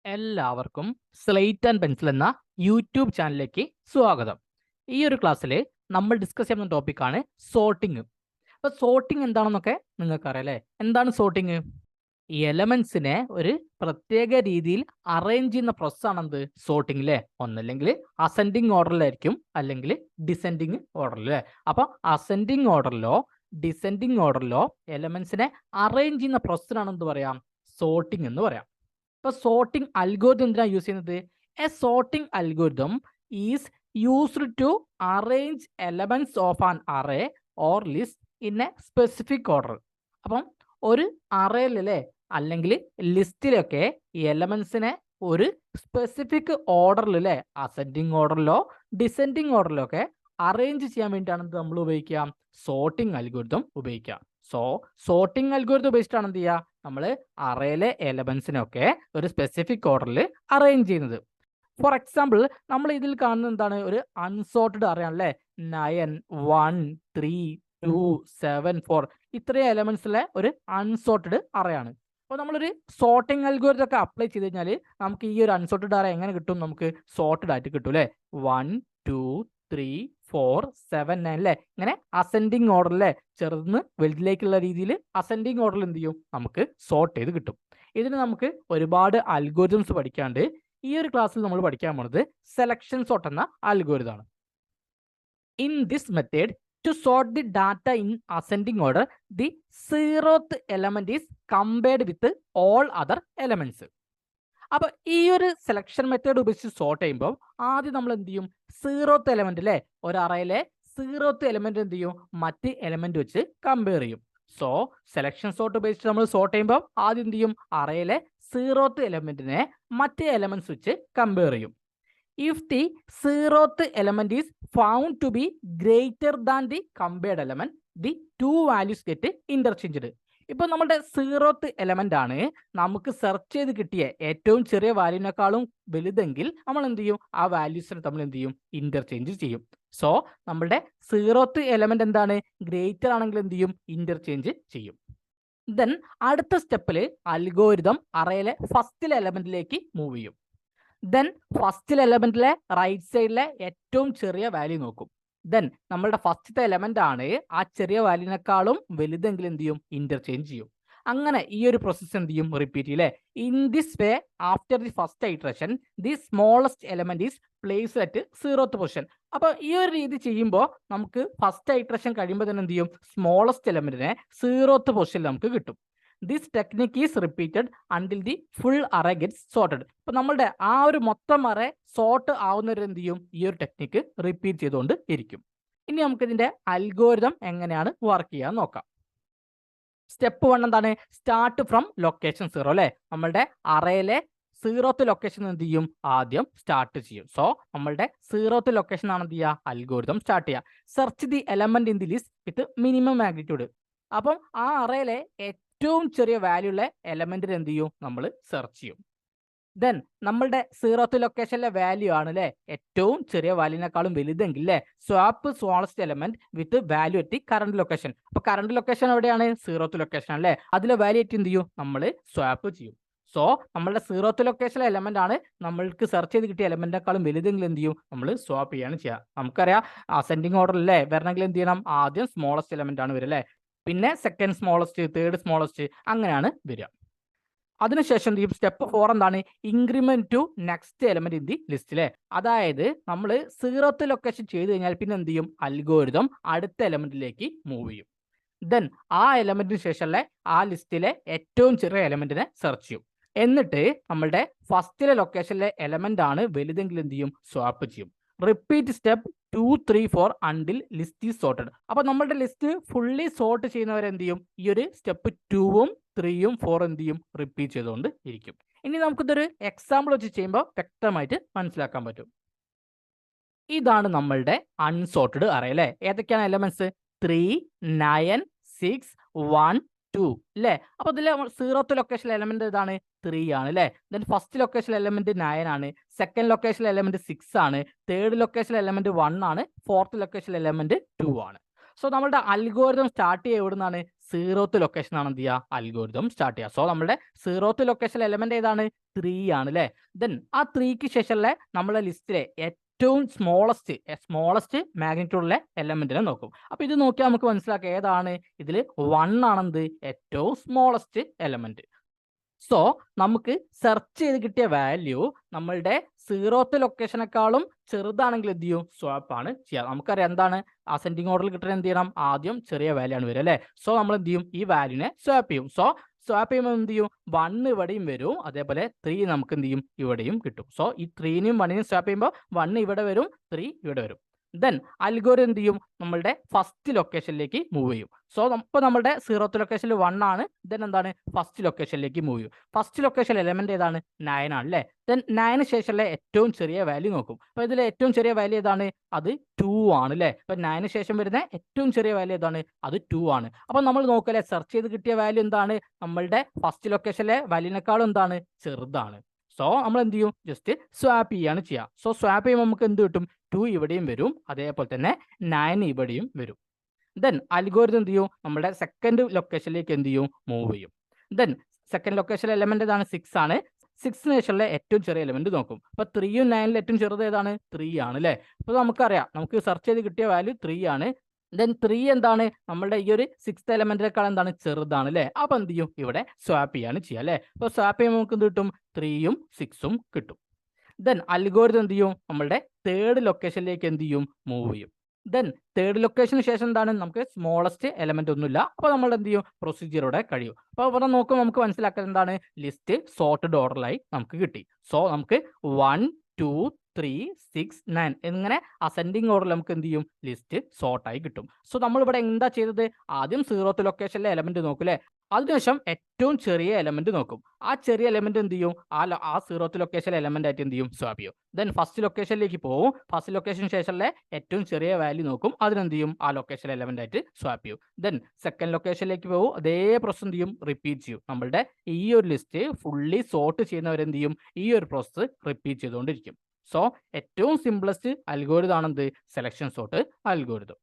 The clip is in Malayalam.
എല്ലാവർക്കും സ്ലേറ്റ് ആൻഡ് പെൻസിൽ എന്ന യൂട്യൂബ് ചാനലിലേക്ക് സ്വാഗതം. ഈ ഒരു ക്ലാസ്സിൽ നമ്മൾ ഡിസ്കസ് ചെയ്യുന്ന ടോപ്പിക്കാണ് സോർട്ടിങ്. അപ്പോൾ സോർട്ടിങ് എന്താണെന്നൊക്കെ നിങ്ങൾക്ക് അറിയാം അല്ലേ? എന്താണ് സോർട്ടിങ്? ഈ എലമെന്റ്സിനെ ഒരു പ്രത്യേക രീതിയിൽ അറേഞ്ച് ചെയ്യുന്ന പ്രോസസ്സാണ് എന്ത് സോർട്ടിങ് അല്ലേ? ഒന്നല്ലെങ്കിൽ അസെൻഡിങ് ഓർഡറിലായിരിക്കും, അല്ലെങ്കിൽ ഡിസെൻഡിങ് ഓർഡറിൽ അല്ലേ? അപ്പോൾ അസെൻഡിങ് ഓർഡറിലോ ഡിസെൻഡിങ് ഓർഡറിലോ എലമെന്റ്സിനെ അറേഞ്ച് ചെയ്യുന്ന പ്രോസസ്സിനാണ് എന്ത് പറയാം? സോർട്ടിങ് എന്ന് പറയാം. ഇപ്പോൾ സോർട്ടിംഗ് അൽഗോരിതം എന്തിനാണ് യൂസ് ചെയ്യുന്നത്? A sorting algorithm is used to arrange elements of an array or list in a specific order. അപ്പം ഒരു അറേയിലെ അല്ലെങ്കിൽ ലിസ്റ്റിലൊക്കെ ഈ എലമെന്റ്സിനെ ഒരു സ്പെസിഫിക് ഓർഡറിൽ അല്ലേ, അസെൻഡിങ് ഓർഡറിലോ ഡിസെൻഡിങ് ഓർഡറിലോ ഒക്കെ അറേഞ്ച് ചെയ്യാൻ വേണ്ടിയിട്ടാണ് നമ്മൾ ഉപയോഗിക്കുക? സോർട്ടിംഗ് അൽഗോരിതം ഉപയോഗിക്കുക. സോർട്ടിംഗ് അൽഗോരിതം ഉപയോഗിച്ചിട്ടാണ് എന്ത് ചെയ്യുക? നമ്മൾ അറേയിലെ എലമെന്റ്സിനൊക്കെ ഒരു സ്പെസിഫിക് ഓർഡറിൽ അറേഞ്ച് ചെയ്യുന്നത്. ഫോർ എക്സാമ്പിൾ, നമ്മൾ ഇതിൽ കാണുന്നത് എന്താണ്? ഒരു അൺസോർട്ടഡ് അറേ ആണല്ലേ. 9, 1, 3, 2, 7, 4 ഇത്രയും എലമെന്റ്സിലെ ഒരു അൺസോർട്ടഡ് അറേ ആണ്. അപ്പോൾ നമ്മളൊരു സോർട്ടിംഗ് അൽഗോരിതം ഒക്കെ അപ്ലൈ ചെയ്ത് കഴിഞ്ഞാൽ നമുക്ക് ഈ ഒരു അൺസോർട്ടഡ് അറേ എങ്ങനെ കിട്ടും? നമുക്ക് സോർട്ടഡ് ആയിട്ട് കിട്ടും അല്ലേ. 1, 2, 3, 4, 7, 9 അല്ലേ? ഇങ്ങനെ അസെൻഡിങ് ഓർഡറിലെ ചെറുന്ന് വലുതിലേക്കുള്ള രീതിയിൽ അസെൻഡിങ് ഓർഡറിൽ എന്ത് ചെയ്യും? നമുക്ക് സോർട്ട് ചെയ്ത് കിട്ടും. ഇതിന് നമുക്ക് ഒരുപാട് അൽഗോരിതംസ് പഠിക്കാണ്ട് ഈ ഒരു ക്ലാസ്സിൽ നമ്മൾ പഠിക്കാൻ പോകുന്നത് സെലക്ഷൻ സോർട്ട് എന്ന അൽഗോരിതമാണ്. In this method to sort the data in ascending order, the 0th element is compared with all other elements. അപ്പൊ ഈ ഒരു സെലക്ഷൻ മെത്തേഡ് ഉപയോഗിച്ച് സോർട്ട് ചെയ്യുമ്പോൾ ആദ്യം നമ്മൾ എന്ത് ചെയ്യും? 0th എലമെന്റ് അല്ലേ, ഒരു അറയിലെ 0th എലമെന്റ് എന്ത് ചെയ്യും? മറ്റ് എലമെന്റ് വെച്ച് കമ്പയർ ചെയ്യും. സോ സെലക്ഷൻ സോർട്ട് ഉപയോഗിച്ച് നമ്മൾ സോർട്ട് ചെയ്യുമ്പോൾ ആദ്യം എന്ത് ചെയ്യും? അറയിലെ 0th എലമെന്റിനെ മറ്റ് എലമെന്റ്സ് വെച്ച് കമ്പയർ ചെയ്യും. If the 0th element is found to be greater than the compared element, the two values get interchanged. ഇപ്പൊ നമ്മുടെ 0th എലമെന്റ് ആണ് നമുക്ക് സെർച്ച് ചെയ്ത് കിട്ടിയ ഏറ്റവും ചെറിയ വാല്യൂവിനേക്കാളും വലുതെങ്കിൽ നമ്മൾ എന്ത് ചെയ്യും? ആ വാല്യൂസിനെ തമ്മിൽ എന്ത് ചെയ്യും? ഇന്റർചേഞ്ച് ചെയ്യും. സോ നമ്മുടെ 0th എലമെന്റ് എന്താണ്? ഗ്രേറ്റർ ആണെങ്കിൽ എന്ത് ചെയ്യും? ഇന്റർചേഞ്ച് ചെയ്യും. ദെൻ അടുത്ത സ്റ്റെപ്പിൽ അൽഗോരിതം അറയിലെ ഫസ്റ്റിലെ എലമെന്റിലേക്ക് മൂവ് ചെയ്യും. ദെൻ ഫസ്റ്റിലെ എലമെന്റിലെ റൈറ്റ് സൈഡിലെ ഏറ്റവും ചെറിയ വാല്യൂ നോക്കും. ദെൻ നമ്മളുടെ ഫസ്റ്റത്തെ എലമെന്റ് ആണ് ആ ചെറിയ വാല്യൂവിനേക്കാളും വലുതെങ്കിൽ എന്ത് ചെയ്യും? ഇന്റർചേഞ്ച് ചെയ്യും. അങ്ങനെ ഈ ഒരു പ്രോസസ് എന്ത് ചെയ്യും? റിപ്പീറ്റ് ചെയ്യും അല്ലേ. In this way after the first iteration the smallest element is placed at 0th position. അപ്പൊ ഈ ഒരു രീതി ചെയ്യുമ്പോൾ നമുക്ക് ഫസ്റ്റ് ഇറ്ററേഷൻ കഴിയുമ്പോൾ തന്നെ എന്ത് ചെയ്യും? സ്മോളസ്റ്റ് എലമെന്റിനെ 0th പൊസിഷനിൽ നമുക്ക് കിട്ടും. This technique is repeated until the full array gets sorted. ഇപ്പൊ നമ്മളുടെ ആ ഒരു മൊത്തം അറേ സോർട്ട് ആവുന്നവരെ എന്ത് ചെയ്യും? ഈ ഒരു ടെക്നിക്ക് റിപ്പീറ്റ് ചെയ്തുകൊണ്ട് ഇരിക്കും. ഇനി നമുക്ക് ഇതിന്റെ അൽഗോരിതം എങ്ങനെയാണ് വർക്ക് ചെയ്യാൻ നോക്കാം. സ്റ്റെപ്പ് 1 എന്താണ്? സ്റ്റാർട്ട് ഫ്രം ലൊക്കേഷൻ 0 അല്ലേ. നമ്മളുടെ അറയിലെ 0th ലൊക്കേഷൻ എന്ത് ചെയ്യും? ആദ്യം സ്റ്റാർട്ട് ചെയ്യും. സോ നമ്മളുടെ 0th ലൊക്കേഷൻ ആണ് എന്ത് ചെയ്യുക? അൽഗോരിതം സ്റ്റാർട്ട് ചെയ്യുക. Search the element in the list with minimum magnitude. അപ്പം ആ അറയിലെ ഏറ്റവും ചെറിയ വാല്യൂ ഉള്ള എലമെന്റിന് എന്ത് ചെയ്യും? നമ്മൾ സെർച്ച് ചെയ്യും. ദെൻ നമ്മളുടെ 0th ലൊക്കേഷനിലെ വാല്യൂ ആണ് അല്ലേ ഏറ്റവും ചെറിയ വാല്യൂവിനേക്കാളും വലുതെങ്കിൽ അല്ലേ, swap smallest element with value എത്തി കറണ്ട് ലൊക്കേഷൻ. അപ്പൊ കറണ്ട് ലൊക്കേഷൻ എവിടെയാണ്? 0th ലൊക്കേഷൻ അല്ലേ. അതിലെ വാല്യൂ എത്തി എന്ത് ചെയ്യും? നമ്മൾ സ്വാപ്പ് ചെയ്യും. സോ നമ്മളുടെ 0th ലൊക്കേഷനിലെ എലമെന്റ് ആണ് നമ്മൾക്ക് സെർച്ച് ചെയ്ത് കിട്ടിയ എലമെന്റിനേക്കാളും വലുതെങ്കിൽ എന്ത് ചെയ്യും? നമ്മൾ സ്വാപ്പ് ചെയ്യാണ് ചെയ്യുക. നമുക്കറിയാം അസെൻഡിങ് ഓർഡർ അല്ലേ വരണമെങ്കിൽ എന്ത് ചെയ്യണം? ആദ്യം സ്മോളസ്റ്റ് എലമെന്റ് ആണ് വരിക അല്ലേ, പിന്നെ സെക്കൻഡ് സ്മോളസ്റ്റ്, തേർഡ് സ്മോളസ്റ്റ്, അങ്ങനെയാണ് വരിക. അതിനുശേഷം ഈ സ്റ്റെപ്പ് 4 എന്താണ്? Increment to next element in the ലിസ്റ്റിലെ. അതായത് നമ്മൾ 0th ലൊക്കേഷൻ ചെയ്ത് കഴിഞ്ഞാൽ പിന്നെ എന്ത് ചെയ്യും? അൽഗോരിതം അടുത്ത എലമെന്റിലേക്ക് മൂവ് ചെയ്യും. ദെൻ ആ എലമെന്റിന് ശേഷമുള്ള ആ ലിസ്റ്റിലെ ഏറ്റവും ചെറിയ എലമെന്റിനെ സെർച്ച് ചെയ്യും. എന്നിട്ട് നമ്മളുടെ ഫസ്റ്റിലെ ലൊക്കേഷനിലെ എലമെന്റ് ആണ് വലുതെങ്കിൽ എന്ത് ചെയ്യും? സ്വാപ്പ് ചെയ്യും. Repeat step 2, 3, 4 until list is sorted. അപ്പൊ നമ്മളുടെ ലിസ്റ്റ് ഫുള്ളി സോർട്ട് ചെയ്യുന്നവരെ എന്ത് ചെയ്യും? ഈ ഒരു സ്റ്റെപ്പ് 2ഉം 3ഉം 4 എന്ത് ചെയ്യും? റിപ്പീറ്റ് ചെയ്തുകൊണ്ട് ഇരിക്കും. ഇനി നമുക്കിതൊരു എക്സാമ്പിൾ വെച്ച് ചെയ്യുമ്പോൾ വ്യക്തമായിട്ട് മനസ്സിലാക്കാൻ പറ്റും. ഇതാണ് നമ്മളുടെ അൺസോർട്ടഡ് അറേ അല്ലേ. ഏതൊക്കെയാണ് എലമെന്റ്സ്? 3, 9, 6, 1, 2 അല്ലേ. അപ്പൊ ഇതിലെ 0th ലൊക്കേഷൻ എലമെന്റ് ഇതാണ് 3 ആണ് അല്ലേ. ദെൻ ഫസ്റ്റ് ലൊക്കേഷൻ എലമെന്റ് 9 ആണ്, സെക്കൻഡ് ലൊക്കേഷൻ എലമെന്റ് 6 ആണ്, തേർഡ് ലൊക്കേഷൻ എലമെന്റ് 1 ആണ്, ഫോർത്ത് ലൊക്കേഷൻ എലമെന്റ് 2 ആണ്. സോ നമ്മളുടെ അൽഗോരിതം സ്റ്റാർട്ട് ചെയ്യുക എവിടുന്നാണ്? സീറോത്ത് ലൊക്കേഷൻ ആണ് എന്ത് ചെയ്യുക അൽഗോരിതം സ്റ്റാർട്ട് ചെയ്യുക. സോ നമ്മുടെ സീറോത്ത് ലൊക്കേഷൻ എലമെന്റ് ഏതാണ് 3 ആണ് അല്ലേ. ദെൻ ആ 3ക്ക് ശേഷമുള്ള നമ്മുടെ ലിസ്റ്റിലെ ഏറ്റവും സ്മോളസ്റ്റ് മാഗ്നിറ്റ്യൂഡിലെ എലമെന്റിനെ നോക്കും. അപ്പൊ ഇത് നോക്കിയാൽ നമുക്ക് മനസ്സിലാക്കാം ഏതാണ് ഇതിൽ 1 ആണെന്ത് ഏറ്റവും സ്മോളസ്റ്റ് എലമെന്റ്. സോ നമുക്ക് സെർച്ച് ചെയ്ത് കിട്ടിയ വാല്യൂ നമ്മളുടെ സീറോത്ത് ലൊക്കേഷനേക്കാളും ചെറുതാണെങ്കിൽ എന്ത് ചെയ്യും സ്വാപ്പ് ആണ് ചെയ്യുക. നമുക്കറിയാം എന്താണ് അസെൻഡിങ് ഓർഡറിൽ കിട്ടുന്നത് എന്ത് ചെയ്യണം ആദ്യം ചെറിയ വാല്യൂ ആണ് വരിക അല്ലേ. സോ നമ്മൾ എന്ത് ചെയ്യും ഈ വാല്യൂനെ സ്വാപ്പ് ചെയ്യും. സോ സ്വാപ്പ് ചെയ്യുമ്പോൾ എന്ത് ചെയ്യും 1 ഇവിടെയും വരും, അതേപോലെ 3 നമുക്ക് എന്ത് ചെയ്യും ഇവിടെയും കിട്ടും. സോ ഈ 3നെയും 1നെയും സ്വാപ്പ് ചെയ്യുമ്പോൾ 1 ഇവിടെ വരും 3 ഇവിടെ വരും. ദെൻ അൽഗോരിതം എന്ത് ചെയ്യും നമ്മളുടെ ഫസ്റ്റ് ലൊക്കേഷനിലേക്ക് മൂവ് ചെയ്യും. സോ ഇപ്പോൾ നമ്മുടെ സീറോത്ത് ലൊക്കേഷനിൽ 1 ആണ്. ദെൻ എന്താണ് ഫസ്റ്റ് ലൊക്കേഷനിലേക്ക് മൂവ് ചെയ്യും. ഫസ്റ്റ് ലൊക്കേഷൻ എലമെന്റ് ഏതാണ് 9 ആണ് അല്ലേ. ദെൻ 9 ശേഷമുള്ള ഏറ്റവും ചെറിയ വാല്യൂ നോക്കും. അപ്പോൾ ഇതിൽ ഏറ്റവും ചെറിയ വാല്യൂ ഏതാണ് അത് 2 ആണ് അല്ലേ. അപ്പോൾ 9 ശേഷം വരുന്ന ഏറ്റവും ചെറിയ വാല്യൂ ഏതാണ് അത് 2 ആണ്. അപ്പോൾ നമ്മൾ നോക്കല്ലേ സെർച്ച് ചെയ്ത് കിട്ടിയ വാല്യൂ എന്താണ് നമ്മളുടെ ഫസ്റ്റ് ലൊക്കേഷനിലെ വാല്യൂവിനേക്കാളും എന്താണ് ചെറുതാണ്. സോ നമ്മൾ എന്ത് ചെയ്യും ജസ്റ്റ് സ്വാപ്പ് ചെയ്യാണ് ചെയ്യുക. സോ സ്വാപ്പ് ചെയ്യുമ്പോൾ നമുക്ക് എന്ത് കിട്ടും 2 ഇവിടെയും വരും, അതേപോലെ തന്നെ 9 ഇവിടെയും വരും. ദെൻ അൽഗോരിതം എന്ത് ചെയ്യും നമ്മുടെ സെക്കൻഡ് ലൊക്കേഷനിലേക്ക് എന്ത് ചെയ്യും മൂവ് ചെയ്യും. ദെൻ സെക്കൻഡ് ലൊക്കേഷൻ എലമെന്റ് ഏതാണ് 6 ആണ്. 6ന് ശേഷമുള്ള ഏറ്റവും ചെറിയ എലമെന്റ് നോക്കും. അപ്പോൾ 3യും 9ലും ഏറ്റവും ചെറുത് ഏതാണ് 3 ആണ് അല്ലേ. അപ്പോൾ നമുക്കറിയാം നമുക്ക് സെർച്ച് ചെയ്ത് കിട്ടിയ വാല്യൂ 3 ആണ്. ദെൻ 3 എന്താണ് നമ്മളുടെ ഈ ഒരു 6th എലമെന്റിനേക്കാൾ എന്താണ് ചെറുതാണ് അല്ലേ. അപ്പോൾ എന്ത് ചെയ്യും ഇവിടെ സ്വാപ്പ് ചെയ്യാണ് ചെയ്യുക അല്ലേ. അപ്പോൾ സ്വാപ്പ് ചെയ്യുമ്പോൾ നമുക്ക് എന്ത് കിട്ടും 3യും 6ഉം കിട്ടും. ദെൻ അൽഗോരിതം എന്ത് ചെയ്യും നമ്മളുടെ തേർഡ് ലൊക്കേഷനിലേക്ക് എന്ത് ചെയ്യും മൂവ് ചെയ്യും. ദെൻ തേർഡ് ലൊക്കേഷന് ശേഷം എന്താണ് നമുക്ക് സ്മോളസ്റ്റ് എലമെന്റ് ഒന്നുമില്ല. അപ്പോൾ നമ്മൾ എന്ത് ചെയ്യും പ്രൊസീജിയറോടെ കഴിയും. അപ്പോൾ ഇവിടെ നോക്കുമ്പോൾ നമുക്ക് മനസ്സിലാക്കാൻ എന്താണ് ലിസ്റ്റ് സോർട്ടഡ് ഓർഡറിലായി നമുക്ക് കിട്ടി. സോ നമുക്ക് 1 2 3 6 9 എന്നിങ്ങനെ അസെൻഡിങ് ഓർഡറിൽ നമുക്ക് എന്ത് ചെയ്യും ലിസ്റ്റ് സോർട്ടായി കിട്ടും. സോ നമ്മളിവിടെ എന്താ ചെയ്തത് ആദ്യം സീറോത്ത് ലൊക്കേഷനിലെ എലമെന്റ് നോക്കും അല്ലേ. അതിനുശേഷം ഏറ്റവും ചെറിയ എലമെന്റ് നോക്കും. ആ ചെറിയ എലമെന്റ് എന്ത് ചെയ്യും ആ സീറോത്ത് ലൊക്കേഷൻ എലമെന്റ് ആയിട്ട് എന്ത് ചെയ്യും സ്വാപ്പ് ചെയ്യും. ദെൻ ഫസ്റ്റ് ലൊക്കേഷനിലേക്ക് പോകും. ഫസ്റ്റ് ലൊക്കേഷന് ശേഷമുള്ള ഏറ്റവും ചെറിയ വാല്യൂ നോക്കും. അതിനെന്ത് ചെയ്യും ആ ലൊക്കേഷൻ എലമെന്റ് ആയിട്ട് സ്വാപ്പ് ചെയ്യും. ദെൻ സെക്കൻഡ് ലൊക്കേഷനിലേക്ക് പോകും. അതേ പ്രോസസ് എന്ത് ചെയ്യും റിപ്പീറ്റ് ചെയ്യും. നമ്മളുടെ ഈ ഒരു ലിസ്റ്റ് ഫുള്ളി സോർട്ട് ചെയ്യുന്നവരെന്ത് ചെയ്യും ഈ ഒരു പ്രോസസ് റിപ്പീറ്റ് ചെയ്തുകൊണ്ടിരിക്കും. സോ ഏറ്റവും സിംപ്ലസ്റ്റ് അൽഗോരിതം ആണെന്ത് സെലക്ഷൻ സോർട്ട് അൽഗോരിതം.